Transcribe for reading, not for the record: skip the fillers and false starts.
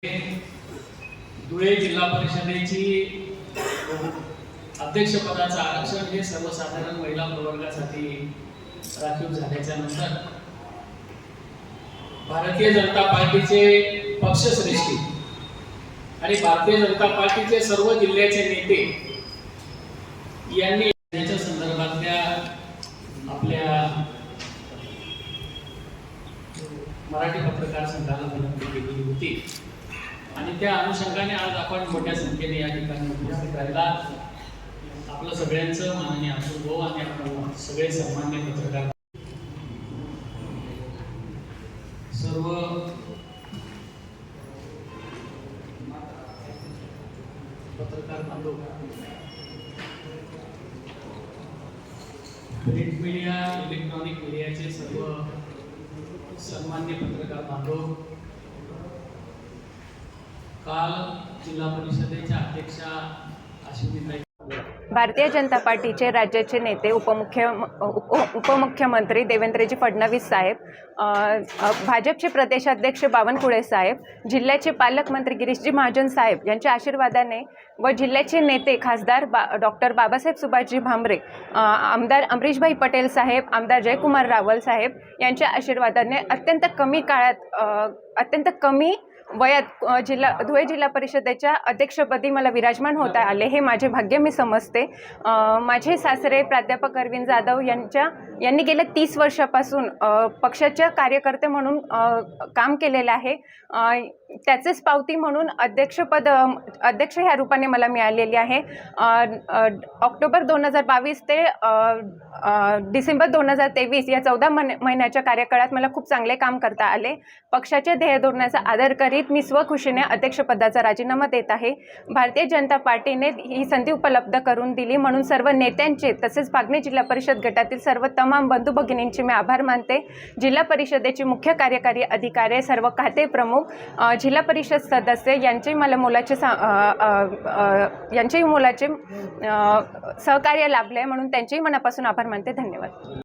धुळे जिल्हा परिषदेची अध्यक्षपदाचं आरक्षण हे सर्वसाधारण महिला प्रवर्गासाठी राखीव झाल्याच्या नंतर भारतीय जनता पार्टीचे पक्षश्रेष्ठी आणि भारतीय जनता पार्टीचे सर्व जिल्ह्याचे नेते यांनी याच्या संदर्भातल्या आपल्या मराठी पत्रकार संघाला विनंती केली होती आणि त्या अनुषंगाने आज आपण मोठ्या संख्येने या ठिकाणी उपस्थित राहिला। आपलं सगळ्यांचं माननीय अतुल भाऊ आणि आपण सगळे सन्मान्य पत्रकार सर्व पत्रकार बांधव, प्रिंट मीडिया, इलेक्ट्रॉनिक मीडियाचे सर्व सन्मान्य पत्रकार बांधव, काल जिल्हा परिषदेच्या अध्यक्षा अश्विनीताई भारतीय जनता पार्टीचे राज्याचे नेते उपमुख्यमंत्री देवेंद्रजी फडणवीस साहेब, भाजपचे प्रदेशाध्यक्ष बावनकुळे साहेब, जिल्ह्याचे पालकमंत्री गिरीशजी महाजन साहेब यांच्या आशीर्वादाने व जिल्ह्याचे नेते खासदार डॉक्टर बाबासाहेब सुभाषजी भामरे, आमदार अमरीशभाई पटेल साहेब, आमदार जयकुमार रावल साहेब यांच्या आशीर्वादाने अत्यंत कमी काळात अत्यंत कमी वयात धुळे जिल्हा परिषदेच्या अध्यक्षपदी मला विराजमान होता आले हे माझे भाग्य मी समजते। माझे सासरे प्राध्यापक अरविंद जाधव यांनी गेल्या 30 वर्षापासून पक्षाच्या कार्यकर्ते म्हणून काम केलेलं आहे। त्याचेच पावती म्हणून अध्यक्ष ह्या रूपाने मला मिळालेली आहे। ऑक्टोबर 2022 ते डिसेंबर 2023 या 14 महिन्याच्या कार्यकाळात मला खूप चांगले काम करता आले। पक्षाच्या ध्येय धोरणाचा आदर करीत मी स्वखुशीने अध्यक्षपदाचा राजीनामा देत आहे। भारतीय जनता पार्टीने ही संधी उपलब्ध करून दिली म्हणून सर्व नेत्यांचे तसेच पागणे जिल्हा परिषद गटातील सर्व तमाम बंधू भगिनींचे मी आभार मानते। जिल्हा परिषदेचे मुख्य कार्यकारी अधिकारी, सर्व खाते प्रमुख, जिल्हा परिषद सदस्य यांचे मला मोलाचे सहकार्य लाभले म्हणून त्यांचेही मनापासून आभार मानते। धन्यवाद।